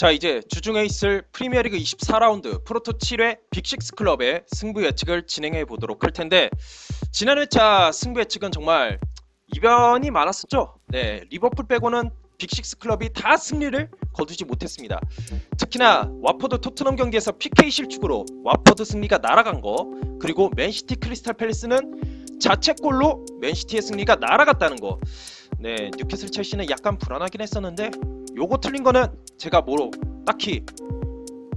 자, 이제 주중에 있을 프리미어리그 24라운드 프로토 7회 빅식스 클럽의 승부 예측을 진행해 보도록 할 텐데, 지난 회차 승부 예측은 정말 이변이 많았었죠. 네, 리버풀 빼고는 빅식스 클럽이 다 승리를 거두지 못했습니다. 특히나 와포드 토트넘 경기에서 PK 실축으로 와포드 승리가 날아간 거, 그리고 맨시티 크리스탈 팰리스는 자책골로 맨시티의 승리가 날아갔다는 거. 네, 뉴캐슬 첼시는 약간 불안하긴 했었는데, 요거 틀린 거는 제가 뭐 딱히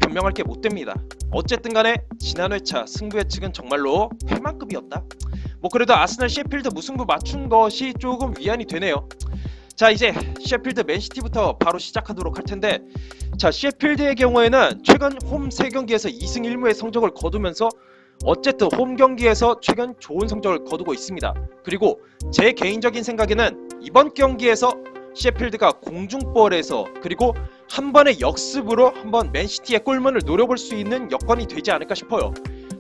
변명할 게 못 됩니다. 어쨌든 간에 지난 회차 승부 예측은 정말로 회만급이었다. 뭐 그래도 아스날 셰필드 무승부 맞춘 것이 조금 위안이 되네요. 자, 이제 셰필드 맨시티부터 바로 시작하도록 할 텐데, 자, 셰필드의 경우에는 최근 홈 3경기에서 2승 1무의 성적을 거두면서 어쨌든 홈 경기에서 최근 좋은 성적을 거두고 있습니다. 그리고 제 개인적인 생각에는 이번 경기에서 셰필드가 공중볼에서 그리고 한 번의 역습으로 한번 맨시티의 골문을 노려볼 수 있는 여건이 되지 않을까 싶어요.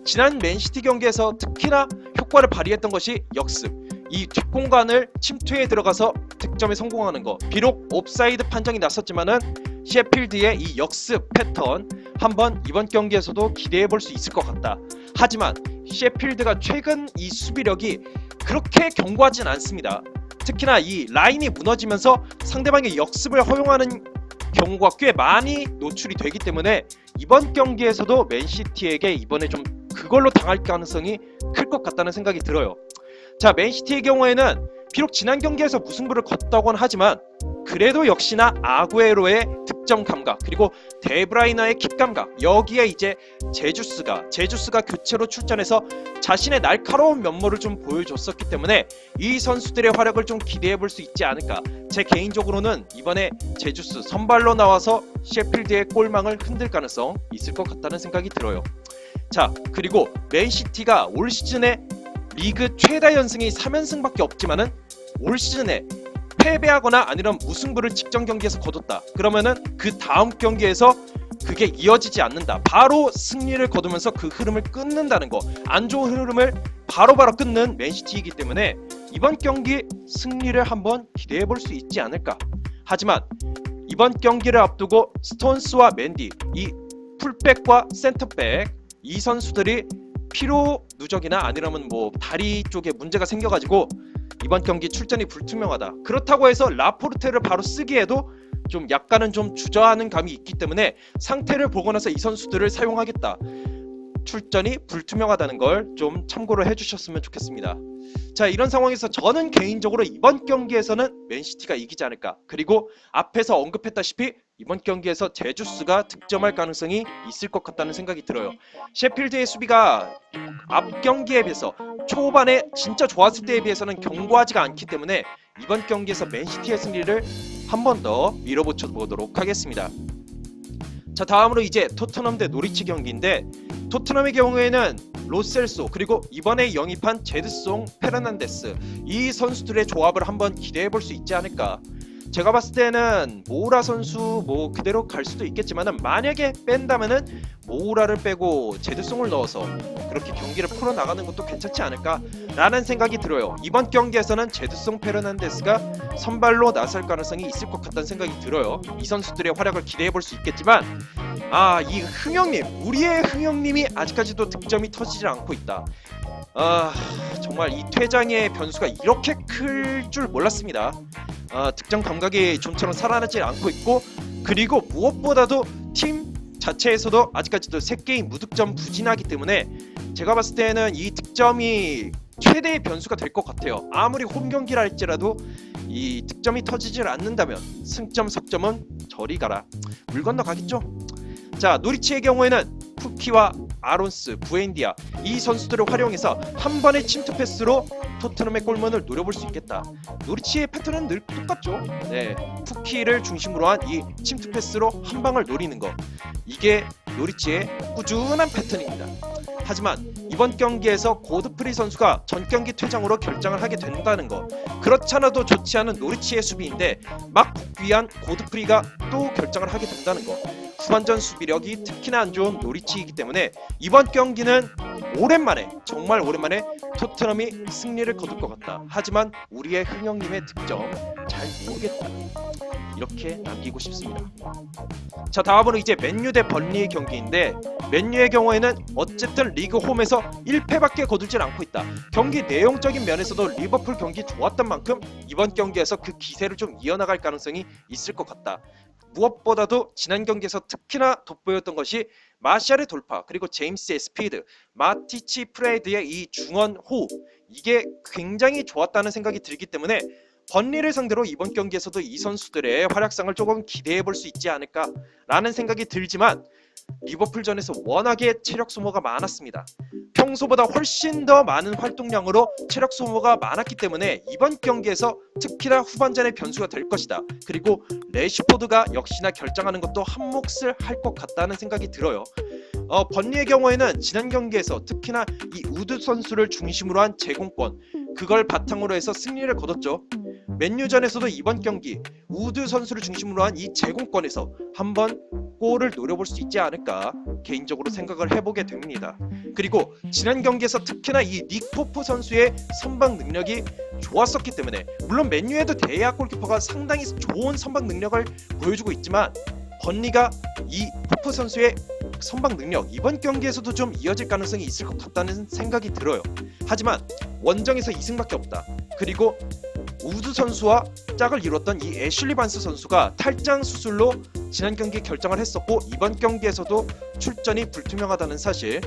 지난 맨시티 경기에서 특히나 효과를 발휘했던 것이 역습, 이 뒷공간을 침투해 들어가서 득점에 성공하는 거. 비록 옵사이드 판정이 났었지만은 셰필드의 이 역습 패턴 한번 이번 경기에서도 기대해 볼 수 있을 것 같다. 하지만 셰필드가 최근 이 수비력이 그렇게 견고하진 않습니다. 특히나 이 라인이 무너지면서 상대방의 역습을 허용하는 경우가 꽤 많이 노출이 되기 때문에 이번 경기에서도 맨시티에게 이번에 좀 그걸로 당할 가능성이 클 것 같다는 생각이 들어요. 자, 맨시티의 경우에는 비록 지난 경기에서 무승부를 거뒀다곤 하지만 그래도 역시나 아구에로의 득점 감각, 그리고 데브라이너의 킥 감각, 여기에 이제 제주스가 교체로 출전해서 자신의 날카로운 면모를 좀 보여줬었기 때문에 이 선수들의 활약을 좀 기대해 볼 수 있지 않을까. 제 개인적으로는 이번에 제주스 선발로 나와서 셰필드의 골망을 흔들 가능성 있을 것 같다는 생각이 들어요. 자, 그리고 맨시티가 올 시즌에 리그 최다 연승이 3연승밖에 없지만은 올 시즌에 패배하거나 아니면 무승부를 직전 경기에서 거뒀다. 그러면은 그 다음 경기에서 그게 이어지지 않는다. 바로 승리를 거두면서 그 흐름을 끊는다는 거. 안 좋은 흐름을 바로바로 끊는 맨시티이기 때문에 이번 경기 승리를 한번 기대해 볼 수 있지 않을까. 하지만 이번 경기를 앞두고 스톤스와 맨디, 이 풀백과 센터백, 이 선수들이 피로 누적이나 아니면 뭐 다리 쪽에 문제가 생겨가지고 이번 경기 출전이 불투명하다. 그렇다고 해서 라포르테를 바로 쓰기에도 좀 약간은 좀 주저하는 감이 있기 때문에 상태를 보고 나서 이 선수들을 사용하겠다. 출전이 불투명하다는 걸 좀 참고를 해주셨으면 좋겠습니다. 자, 이런 상황에서 저는 개인적으로 이번 경기에서는 맨시티가 이기지 않을까. 그리고 앞에서 언급했다시피 이번 경기에서 제주스가 득점할 가능성이 있을 것 같다는 생각이 들어요. 셰필드의 수비가 앞 경기에 비해서 초반에 진짜 좋았을 때에 비해서는 견고하지가 않기 때문에 이번 경기에서 맨시티의 승리를 한 번 더 밀어붙여 보도록 하겠습니다. 자, 다음으로 이제 토트넘 대 노리치 경기인데, 토트넘의 경우에는 로셀소 그리고 이번에 영입한 제드송 페르난데스, 이 선수들의 조합을 한번 기대해 볼 수 있지 않을까. 제가 봤을 때는 모우라 선수 뭐 그대로 갈 수도 있겠지만은 만약에 뺀다면은 모우라를 빼고 제드송을 넣어서 그렇게 경기를 풀어나가는 것도 괜찮지 않을까 라는 생각이 들어요. 이번 경기에서는 제드송 페르난데스가 선발로 나설 가능성이 있을 것 같다는 생각이 들어요. 이 선수들의 활약을 기대해 볼 수 있겠지만, 이 흥영님, 우리의 흥영님이 아직까지도 득점이 터지지 않고 있다. 정말 이 퇴장의 변수가 이렇게 클 줄 몰랐습니다. 득점 감각이 좀처럼 살아나지 않고 있고, 그리고 무엇보다도 팀 자체에서도 아직까지도 3게임 무득점 부진하기 때문에 제가 봤을 때는 이 득점이 최대의 변수가 될 것 같아요. 아무리 홈 경기라 할지라도 이 득점이 터지질 않는다면 승점 석점은 저리 가라, 물 건너 가겠죠. 자, 노리치의 경우에는 푸키와 아론스, 부엔디아, 이 선수들을 활용해서 한 번의 침투 패스로 토트넘의 골문을 노려볼 수 있겠다. 노리치의 패턴은 늘 똑같죠. 네, 푸키를 중심으로 한 이 침투 패스로 한 방을 노리는 거, 이게 노리치의 꾸준한 패턴입니다. 하지만 이번 경기에서 고드프리 선수가 전 경기 퇴장으로 결정을 하게 된다는 거, 그렇잖아도 좋지 않은 노리치의 수비인데 막 복귀한 고드프리가 또 결정을 하게 된다는 거, 후반전 수비력이 특히나 안 좋은 노리치이기 때문에 이번 경기는 오랜만에, 정말 오랜만에 토트넘이 승리를 거둘 것 같다. 하지만 우리의 흥영님의 득점 잘 모르겠다. 이렇게 남기고 싶습니다. 자, 다음으로 이제 맨유 대 번리의 경기인데, 맨유의 경우에는 어쨌든 리그 홈에서 1패밖에 거두질 않고 있다. 경기 내용적인 면에서도 리버풀 경기 좋았던 만큼 이번 경기에서 그 기세를 좀 이어나갈 가능성이 있을 것 같다. 무엇보다도 지난 경기에서 특히나 돋보였던 것이 마샬의 돌파, 그리고 제임스의 스피드, 마티치 프레드의 이 중원 호흡, 이게 굉장히 좋았다는 생각이 들기 때문에 번리를 상대로 이번 경기에서도 이 선수들의 활약상을 조금 기대해 볼 수 있지 않을까 라는 생각이 들지만, 리버풀전에서 워낙에 체력 소모가 많았습니다. 평소보다 훨씬 더 많은 활동량으로 체력 소모가 많았기 때문에 이번 경기에서 특히나 후반전의 변수가 될 것이다. 그리고 레시포드가 역시나 결정하는 것도 한 몫을 할 것 같다는 생각이 들어요. 번리의 경우에는 지난 경기에서 특히나 이 우드 선수를 중심으로 한 제공권, 그걸 바탕으로 해서 승리를 거뒀죠. 맨유전에서도 이번 경기 우드 선수를 중심으로 한 이 제공권에서 한번 골을 노려볼 수 있지 않을까 개인적으로 생각을 해보게 됩니다. 그리고 지난 경기에서 특히나 이 닉 포프 선수의 선방 능력이 좋았었기 때문에, 물론 맨유에도 대야 골키퍼가 상당히 좋은 선방 능력을 보여주고 있지만, 번리가 이 포프 선수의 선방 능력 이번 경기에서도 좀 이어질 가능성이 있을 것 같다는 생각이 들어요. 하지만 원정에서 2승밖에 없다. 그리고 우드 선수와 짝을 이뤘던 이 애슐리 반스 선수가 탈장 수술로 지난 경기 결정을 했었고, 이번 경기에서도 출전이 불투명하다는 사실,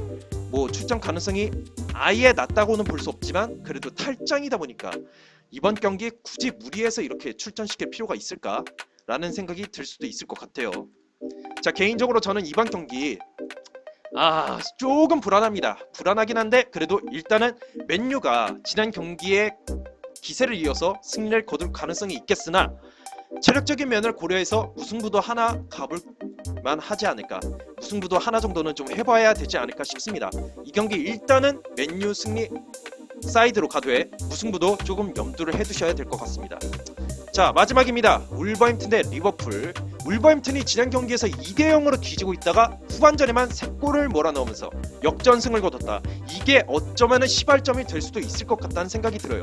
출전 가능성이 아예 낮다고는 볼 수 없지만 그래도 탈장이다 보니까 이번 경기 굳이 무리해서 이렇게 출전시킬 필요가 있을까 라는 생각이 들 수도 있을 것 같아요. 자, 개인적으로 저는 이번 경기 조금 불안합니다. 불안하긴 한데 그래도 일단은 맨유가 지난 경기에 기세를 이어서 승리를 거둘 가능성이 있겠으나, 체력적인 면을 고려해서 무승부도 하나 가볼 만하지 않을까, 무승부도 하나 정도는 좀 해봐야 되지 않을까 싶습니다. 이 경기 일단은 맨유 승리 사이드로 가되 무승부도 조금 염두를 해두셔야 될 것 같습니다. 자, 마지막입니다. 울버햄튼 대 리버풀. 울버햄튼이 지난 경기에서 2대0으로 뒤지고 있다가 후반전에만 3골을 몰아넣으면서 역전승을 거뒀다. 이게 어쩌면은 시발점이 될 수도 있을 것 같다는 생각이 들어요.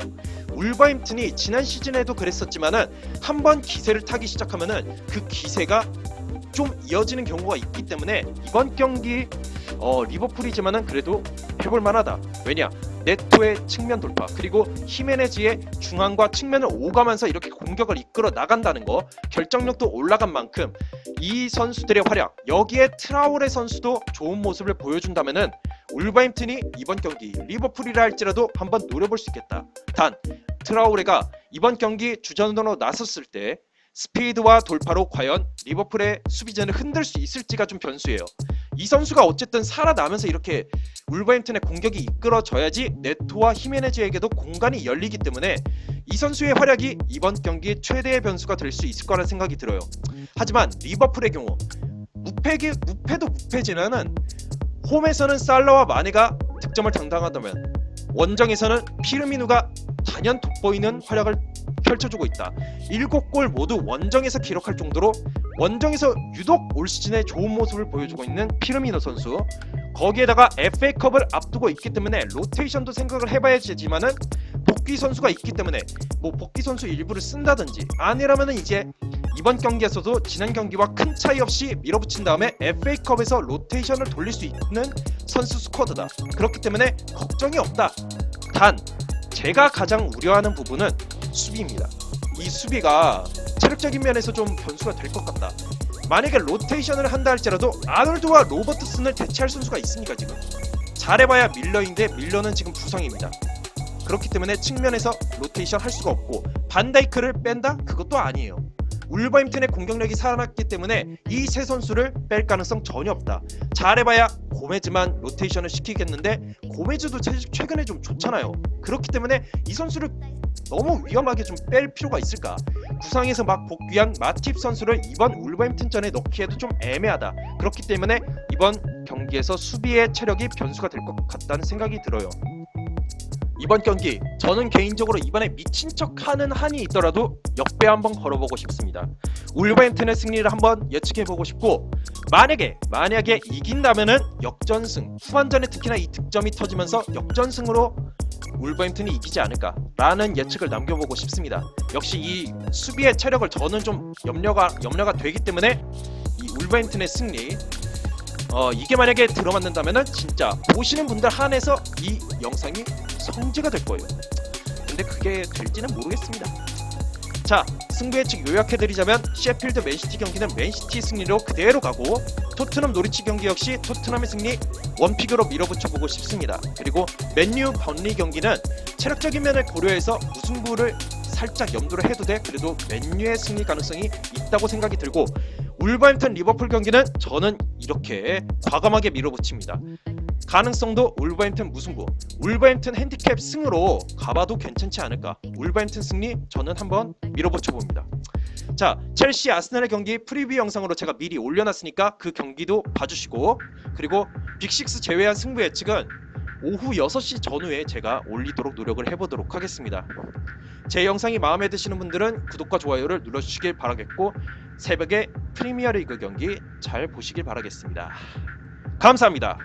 울버햄튼이 지난 시즌에도 그랬었지만은 한번 기세를 타기 시작하면은 그 기세가 좀 이어지는 경우가 있기 때문에 이번 경기 리버풀이지만은 그래도 해볼 만하다. 왜냐? 네토의 측면 돌파, 그리고 히메네즈의 중앙과 측면을 오가면서 이렇게 공격을 이끌어 나간다는 거, 결정력도 올라간 만큼 이 선수들의 활약, 여기에 트라오레 선수도 좋은 모습을 보여준다면은 울버햄튼이 이번 경기 리버풀이라 할지라도 한번 노려볼 수 있겠다. 단 트라오레가 이번 경기 주전으로 나섰을 때 스피드와 돌파로 과연 리버풀의 수비진을 흔들 수 있을지가 좀 변수예요. 이 선수가 어쨌든 살아나면서 이렇게 울버햄튼의 공격이 이끌어져야지 네토와 히메네즈에게도 공간이 열리기 때문에 이 선수의 활약이 이번 경기 최대의 변수가 될 수 있을 거라는 생각이 들어요. 하지만 리버풀의 경우 무패도 무패지만은 홈에서는 살라와 마네가 득점을 당당하다면 원정에서는 피르미누가 단연 돋보이는 활약을 펼쳐주고 있다. 7골 모두 원정에서 기록할 정도로 원정에서 유독 올 시즌에 좋은 모습을 보여주고 있는 피르미노 선수, 거기에다가 FA컵을 앞두고 있기 때문에 로테이션도 생각을 해봐야지만은 복귀 선수가 있기 때문에 복귀 선수 일부를 쓴다든지, 아니라면은 이제 이번 경기에서도 지난 경기와 큰 차이 없이 밀어붙인 다음에 FA컵에서 로테이션을 돌릴 수 있는 선수 스쿼드다. 그렇기 때문에 걱정이 없다. 단 제가 가장 우려하는 부분은 수비입니다. 이 수비가 체력적인 면에서 좀 변수가 될 것 같다. 만약에 로테이션을 한다 할지라도 아놀드와 로버트슨을 대체할 선수가 있으니까 지금 잘해봐야 밀러인데 밀러는 지금 부상입니다. 그렇기 때문에 측면에서 로테이션 할 수가 없고, 반다이크를 뺀다? 그것도 아니에요. 울버햄튼의 공격력이 살아났기 때문에 이 세 선수를 뺄 가능성 전혀 없다. 잘해봐야 고메즈만 로테이션을 시키겠는데 고메즈도 최근에 좀 좋잖아요. 그렇기 때문에 이 선수를 너무 위험하게 좀 뺄 필요가 있을까? 부상에서 막 복귀한 마팁 선수를 이번 울버햄튼전에 넣기에도 좀 애매하다. 그렇기 때문에 이번 경기에서 수비의 체력이 변수가 될 것 같다는 생각이 들어요. 이번 경기 저는 개인적으로 이번에 미친 척하는 한이 있더라도 역배 한번 걸어보고 싶습니다. 울버햄튼의 승리를 한번 예측해보고 싶고, 만약에 이긴다면은 역전승, 후반전에 특히나 이 득점이 터지면서 역전승으로 울버햄튼이 이기지 않을까라는 예측을 남겨보고 싶습니다. 역시 이 수비의 체력을 저는 좀 염려가 되기 때문에 이 울버햄튼의 승리, 이게 만약에 들어맞는다면은 진짜 보시는 분들 한해서 이 영상이 성지가 될 거예요. 근데 그게 될지는 모르겠습니다. 자, 승부 예측 요약해드리자면 셰필드 맨시티 경기는 맨시티 승리로 그대로 가고, 토트넘 노리치 경기 역시 토트넘의 승리 원픽으로 밀어붙여보고 싶습니다. 그리고 맨유 번리 경기는 체력적인 면을 고려해서 무승부를 살짝 염두를 해도 돼. 그래도 맨유의 승리 가능성이 있다고 생각이 들고, 울버햄튼 리버풀 경기는 저는 이렇게 과감하게 밀어붙입니다. 가능성도 울버햄튼 무승부, 울버햄튼 핸디캡 승으로 가봐도 괜찮지 않을까. 울버햄튼 승리 저는 한번 밀어붙여봅니다. 자, 첼시 아스날의 경기 프리뷰 영상으로 제가 미리 올려놨으니까 그 경기도 봐주시고, 그리고 빅6 제외한 승부 예측은 오후 6시 전후에 제가 올리도록 노력을 해보도록 하겠습니다. 제 영상이 마음에 드시는 분들은 구독과 좋아요를 눌러주시길 바라겠고, 새벽에 프리미어리그 경기 잘 보시길 바라겠습니다. 감사합니다.